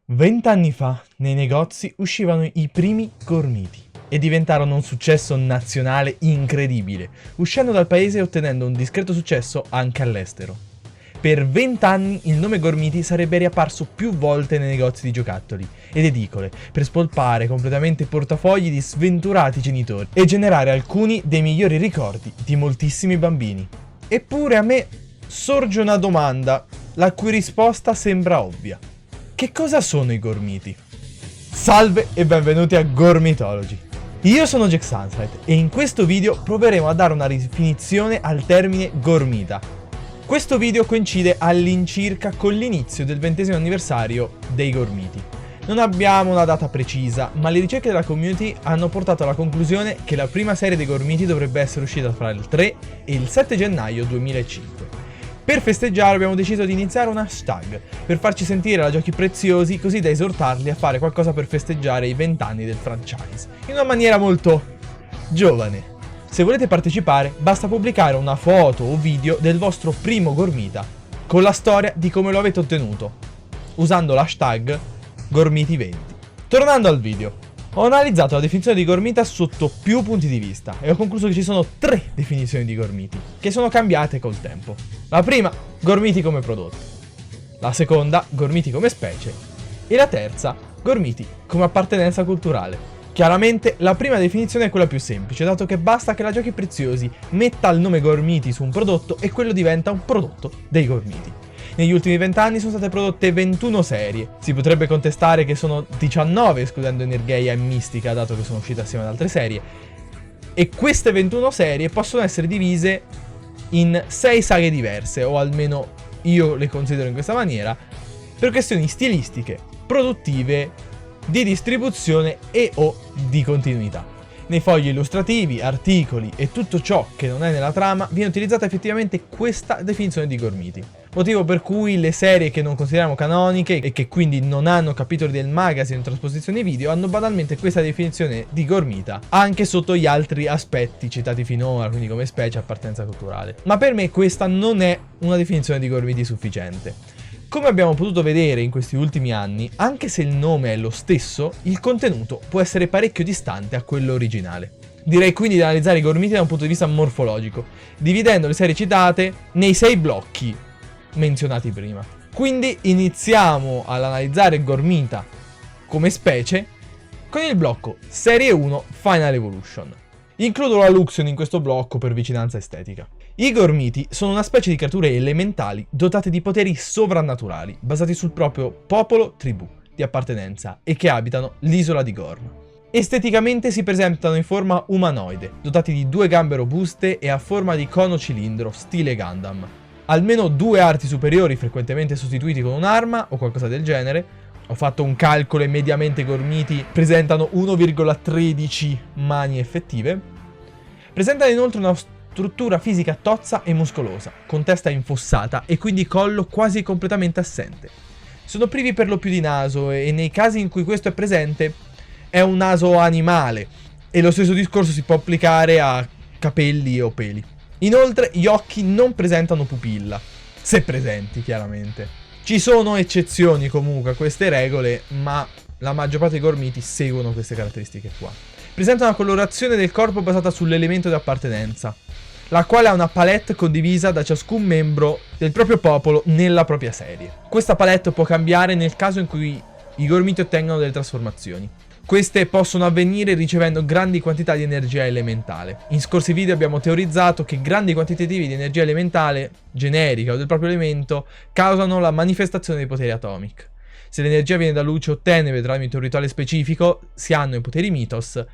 20 anni fa, nei negozi uscivano i primi gormiti e diventarono un successo nazionale incredibile, uscendo dal paese e ottenendo un discreto successo anche all'estero. Per 20 anni il nome Gormiti sarebbe riapparso più volte nei negozi di giocattoli ed edicole per spolpare completamente i portafogli di sventurati genitori e generare alcuni dei migliori ricordi di moltissimi bambini. Eppure a me sorge una domanda, la cui risposta sembra ovvia. Che cosa sono i gormiti? Salve e benvenuti a Gormitology. Io sono Jack Sunlight e in questo video proveremo a dare una definizione al termine gormita. Questo video coincide all'incirca con l'inizio del 20° anniversario dei gormiti. Non abbiamo una data precisa, ma le ricerche della community hanno portato alla conclusione che la prima serie dei gormiti dovrebbe essere uscita fra il 3 e il 7 gennaio 2005. Per festeggiare abbiamo deciso di iniziare un hashtag per farci sentire la Giochi Preziosi, così da esortarli a fare qualcosa per festeggiare i 20 anni del franchise, in una maniera molto giovane. Se volete partecipare, basta pubblicare una foto o video del vostro primo gormita, con la storia di come lo avete ottenuto, usando l'hashtag Gormiti20. Tornando al video, ho analizzato la definizione di gormita sotto più punti di vista e ho concluso che ci sono 3 definizioni di gormiti, che sono cambiate col tempo. La prima, gormiti come prodotto. La seconda, gormiti come specie. E la terza, gormiti come appartenenza culturale. Chiaramente la prima definizione è quella più semplice, dato che basta che la Giochi Preziosi metta il nome gormiti su un prodotto e quello diventa un prodotto dei gormiti. Negli ultimi 20 anni sono state prodotte 21 serie, si potrebbe contestare che sono 19 escludendo Energeia e Mistica, dato che sono uscite assieme ad altre serie, e queste 21 serie possono essere divise in 6 saghe diverse, o almeno io le considero in questa maniera, per questioni stilistiche, produttive, di distribuzione e o di continuità. Nei fogli illustrativi, articoli e tutto ciò che non è nella trama viene utilizzata effettivamente questa definizione di gormiti. Motivo per cui le serie che non consideriamo canoniche e che quindi non hanno capitoli del magazine o trasposizioni video hanno banalmente questa definizione di gormita anche sotto gli altri aspetti citati finora, quindi come specie, appartenenza culturale. Ma per me questa non è una definizione di gormiti sufficiente. Come abbiamo potuto vedere in questi ultimi anni, anche se il nome è lo stesso, il contenuto può essere parecchio distante a quello originale. Direi quindi di analizzare i gormiti da un punto di vista morfologico, dividendo le serie citate nei 6 blocchi menzionati prima. Quindi iniziamo ad analizzare gormita come specie con il blocco Serie 1 Final Evolution. Includo la Luxion in questo blocco per vicinanza estetica. I gormiti sono una specie di creature elementali dotate di poteri sovrannaturali, basati sul proprio popolo tribù di appartenenza e che abitano l'isola di Gorm. Esteticamente si presentano in forma umanoide, dotati di 2 gambe robuste e a forma di cono cilindro, stile Gundam. Almeno 2 arti superiori frequentemente sostituiti con un'arma o qualcosa del genere. Ho fatto un calcolo e mediamente i gormiti presentano 1,13 mani effettive. Presentano inoltre una struttura fisica tozza e muscolosa, con testa infossata e quindi collo quasi completamente assente. Sono privi per lo più di naso e nei casi in cui questo è presente è un naso animale e lo stesso discorso si può applicare a capelli o peli. Inoltre gli occhi non presentano pupilla, se presenti chiaramente. Ci sono eccezioni comunque a queste regole, ma la maggior parte dei gormiti seguono queste caratteristiche qua. Presenta una colorazione del corpo basata sull'elemento di appartenenza, la quale ha una palette condivisa da ciascun membro del proprio popolo nella propria serie. Questa palette può cambiare nel caso in cui i gormiti ottengano delle trasformazioni. Queste possono avvenire ricevendo grandi quantità di energia elementale. In scorsi video abbiamo teorizzato che grandi quantitativi di energia elementale, generica o del proprio elemento, causano la manifestazione dei poteri atomic. Se l'energia viene da luce o tenebre tramite un rituale specifico, si hanno i poteri Mythos,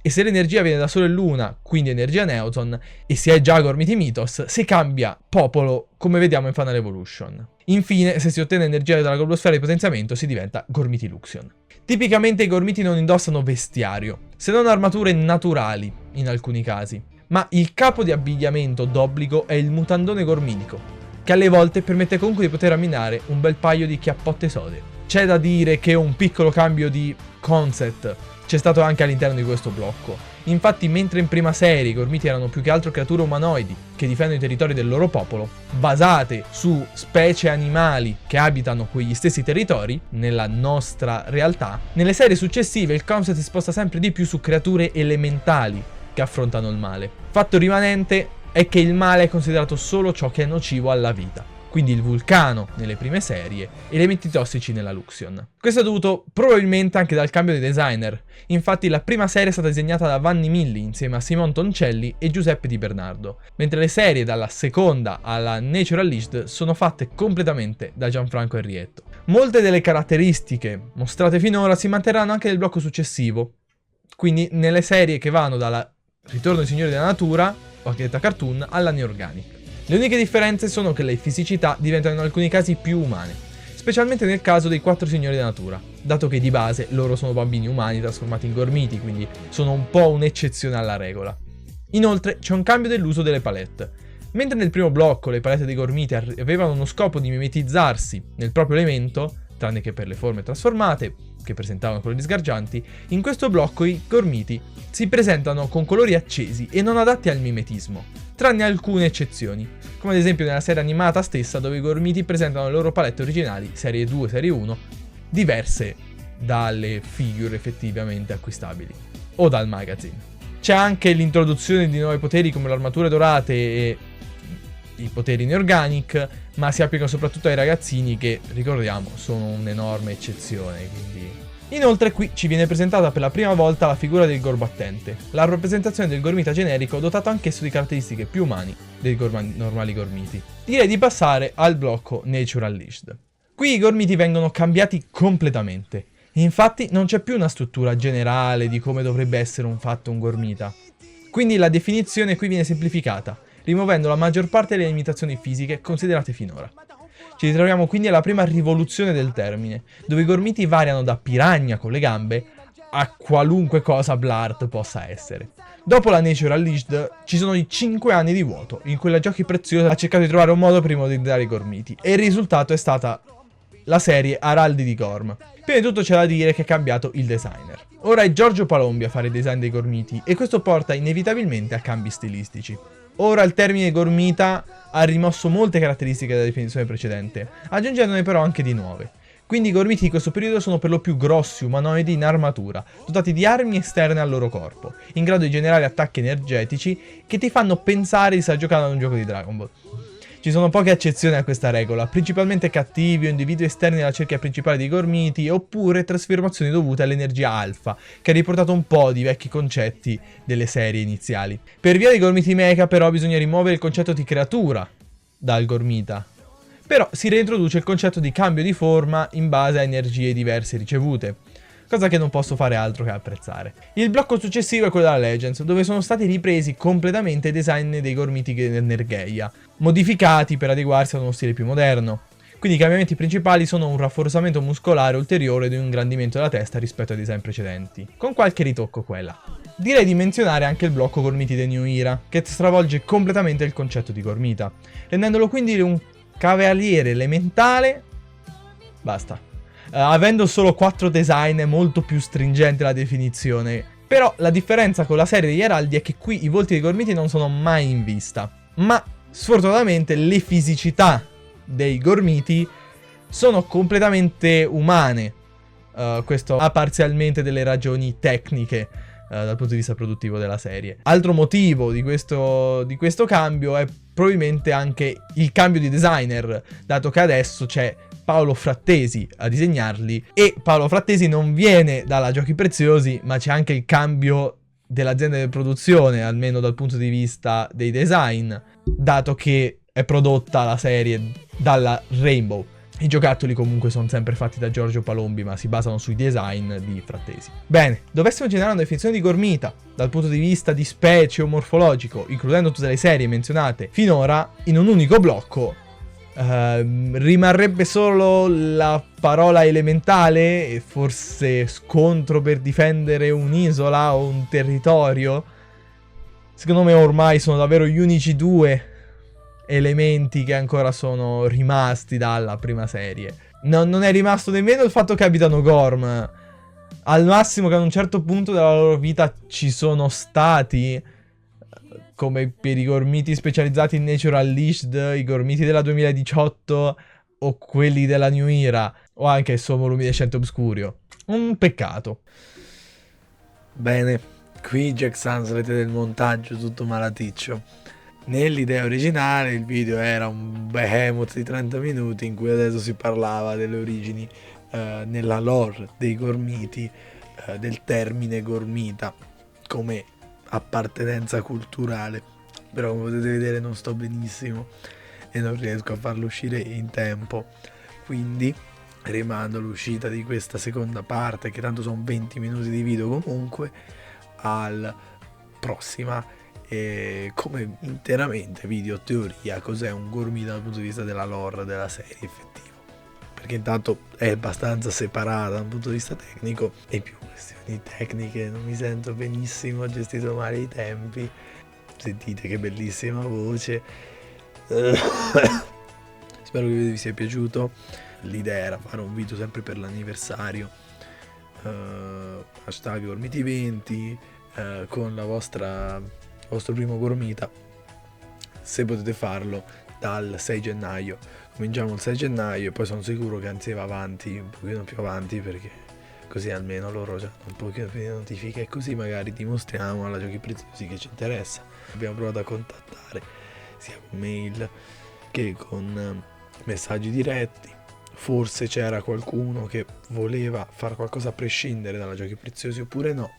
e se l'energia viene da Sole e Luna, quindi energia Neutron, e si è già Gormiti Mythos, si cambia popolo, come vediamo in Final Evolution. Infine, se si ottiene energia dalla globosfera di potenziamento, si diventa Gormiti Luxion. Tipicamente i gormiti non indossano vestiario, se non armature naturali in alcuni casi, ma il capo di abbigliamento d'obbligo è il mutandone gormitico, che alle volte permette comunque di poter ammirare un bel paio di chiappotte sode. C'è da dire che un piccolo cambio di concept c'è stato anche all'interno di questo blocco. Infatti, mentre in prima serie i Gormiti erano più che altro creature umanoidi che difendono i territori del loro popolo, basate su specie animali che abitano quegli stessi territori, nella nostra realtà, nelle serie successive il concept si sposta sempre di più su creature elementali che affrontano il male. Fatto rimanente è che il male è considerato solo ciò che è nocivo alla vita. Quindi il vulcano nelle prime serie, elementi tossici nella Luxion. Questo è dovuto probabilmente anche dal cambio di designer. Infatti la prima serie è stata disegnata da Vanni Milli insieme a Simon Toncelli e Giuseppe Di Bernardo, mentre le serie dalla seconda alla Natural Leased sono fatte completamente da Gianfranco Henrietto. Molte delle caratteristiche mostrate finora si manterranno anche nel blocco successivo, quindi nelle serie che vanno dalla Ritorno dei Signori della Natura, Bacchetta Cartoon, alla Neorganic. Le uniche differenze sono che le fisicità diventano in alcuni casi più umane, specialmente nel caso dei 4 Signori della Natura, dato che di base loro sono bambini umani trasformati in gormiti, quindi sono un po' un'eccezione alla regola. Inoltre c'è un cambio dell'uso delle palette. Mentre nel primo blocco le palette dei gormiti avevano uno scopo di mimetizzarsi nel proprio elemento, tranne che per le forme trasformate, che presentavano colori sgargianti, in questo blocco i gormiti si presentano con colori accesi e non adatti al mimetismo, tranne alcune eccezioni, come ad esempio nella serie animata stessa dove i gormiti presentano le loro palette originali, serie 2 serie 1, diverse dalle figure effettivamente acquistabili, o dal magazine. C'è anche l'introduzione di nuovi poteri come le armature dorate e i poteri inorganic, ma si applicano soprattutto ai ragazzini che, ricordiamo, sono un'enorme eccezione, quindi... Inoltre qui ci viene presentata per la prima volta la figura del gorbattente, la rappresentazione del gormita generico dotato anch'esso di caratteristiche più umani dei normali gormiti. Direi di passare al blocco Natural Leased. Qui i gormiti vengono cambiati completamente. Infatti non c'è più una struttura generale di come dovrebbe essere un gormita. Quindi la definizione qui viene semplificata, rimuovendo la maggior parte delle limitazioni fisiche considerate finora. Ci ritroviamo quindi alla prima rivoluzione del termine, dove i gormiti variano da piranha con le gambe a qualunque cosa Blart possa essere. Dopo la Natural Leased ci sono i 5 anni di vuoto, in cui la Giochi Preziosa ha cercato di trovare un modo per modernizzare i gormiti, e il risultato è stata la serie Araldi di Gorm. Prima di tutto c'è da dire che è cambiato il designer. Ora è Giorgio Palombi a fare il design dei gormiti, e questo porta inevitabilmente a cambi stilistici. Ora il termine gormita ha rimosso molte caratteristiche della definizione precedente, aggiungendone però anche di nuove. Quindi i gormiti di questo periodo sono per lo più grossi umanoidi in armatura, dotati di armi esterne al loro corpo, in grado di generare attacchi energetici che ti fanno pensare di star giocando ad un gioco di Dragon Ball. Ci sono poche eccezioni a questa regola, principalmente cattivi o individui esterni alla cerchia principale dei gormiti, oppure trasformazioni dovute all'energia alfa, che ha riportato un po' di vecchi concetti delle serie iniziali. Per via dei gormiti mecha però bisogna rimuovere il concetto di creatura dal gormita. Però si reintroduce il concetto di cambio di forma in base a energie diverse ricevute, cosa che non posso fare altro che apprezzare. Il blocco successivo è quello della Legends, dove sono stati ripresi completamente i design dei gormiti Nergeia, modificati per adeguarsi ad uno stile più moderno. Quindi i cambiamenti principali sono un rafforzamento muscolare ulteriore ed un ingrandimento della testa rispetto ai design precedenti, con qualche ritocco qua e là. Direi di menzionare anche il blocco gormiti The New Era, che stravolge completamente il concetto di gormita, rendendolo quindi un cavaliere elementale. Basta. Avendo solo 4 design è molto più stringente la definizione. Però la differenza con la serie degli Araldi è che qui i volti dei gormiti non sono mai in vista, ma sfortunatamente le fisicità dei gormiti sono completamente umane. Questo ha parzialmente delle ragioni tecniche dal punto di vista produttivo della serie. Altro motivo di questo cambio è probabilmente anche il cambio di designer, dato che adesso c'è Paolo Frattesi a disegnarli, e Paolo Frattesi non viene dalla Giochi Preziosi, ma c'è anche il cambio dell'azienda di produzione, almeno dal punto di vista dei design, dato che è prodotta la serie dalla Rainbow. I giocattoli comunque sono sempre fatti da Giorgio Palombi, ma si basano sui design di Frattesi. Bene, dovessimo generare una definizione di gormita dal punto di vista di specie o morfologico, includendo tutte le serie menzionate finora, in un unico blocco, rimarrebbe solo la parola elementale e forse scontro per difendere un'isola o un territorio. Secondo me ormai sono davvero gli unici 2 elementi che ancora sono rimasti dalla prima serie. Non è rimasto nemmeno il fatto che abitano Gorm, Al massimo che ad un certo punto della loro vita ci sono stati, come per i gormiti specializzati in Nature Unleashed, i gormiti della 2018 o quelli della New Era, o anche il suo luminescente obscurio. Un peccato. Bene, qui Jack Sanslete del montaggio tutto malaticcio. Nell'idea originale il video era un behemoth di 30 minuti in cui adesso si parlava delle origini nella lore dei gormiti, del termine gormita come appartenenza culturale. Però come potete vedere non sto benissimo e non riesco a farlo uscire in tempo, quindi rimando l'uscita di questa seconda parte, che tanto sono 20 minuti di video comunque, al prossima, come interamente video teoria cos'è un gormita dal punto di vista della lore della serie effettivo, perché intanto è abbastanza separata dal punto di vista tecnico e più questioni tecniche, non mi sento benissimo, ho gestito male i tempi, sentite che bellissima voce. Spero che il video vi sia piaciuto. L'idea era fare un video sempre per l'anniversario, hashtag gormiti20, con il vostro primo gormita, se potete farlo dal 6 gennaio. Cominciamo il 6 gennaio e poi sono sicuro che anzi va avanti un pochino più avanti, perché così almeno loro hanno un pochino più di notifiche e così magari dimostriamo alla Giochi Preziosi che ci interessa. Abbiamo provato a contattare sia con mail che con messaggi diretti. Forse c'era qualcuno che voleva fare qualcosa a prescindere dalla Giochi Preziosi oppure no.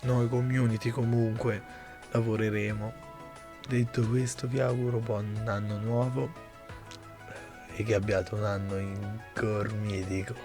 Noi community comunque lavoreremo. Detto questo vi auguro buon anno nuovo e che abbiate un anno in gormitico.